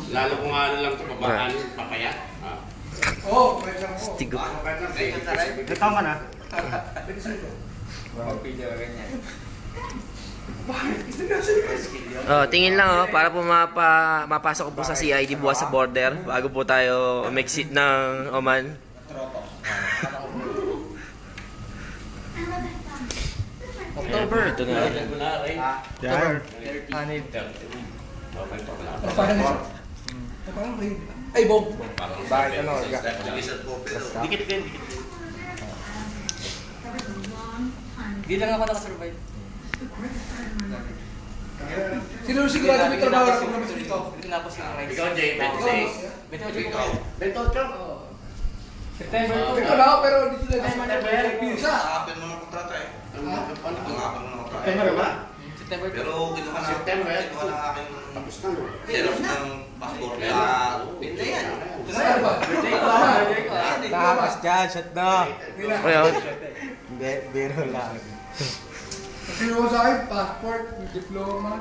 Lalo kung ano lang ito, babaan, papaya. Oo, pwede lang po. Stigo. Ikaw ka na? Oh, tingin lang oh, para po mapasok po sa CID bukas sa border bago po tayo mag-exit ng Oman. October. Ito na. Yan. Ay, Bob. Bakit ano? Dikit din. Hindi lang ako nakasurvive. Sino sigurado may trabaho na kung nabis dito? Tinapos yung rice. Ikaw, Jay, 26. 28. September ko. Ito na ako pero hindi sila September. Pisa. Nakapin mo ng kontrata eh. Nakapin mo ng kontrata. September ba? September. Pero kinuha na September. kinuha na aking Tapos na. xerox ng passport na pinta yan. Saan ba? Takas dyan, shut na. Ayun. Biro lang. Kinuha sa akin, passport, diploma.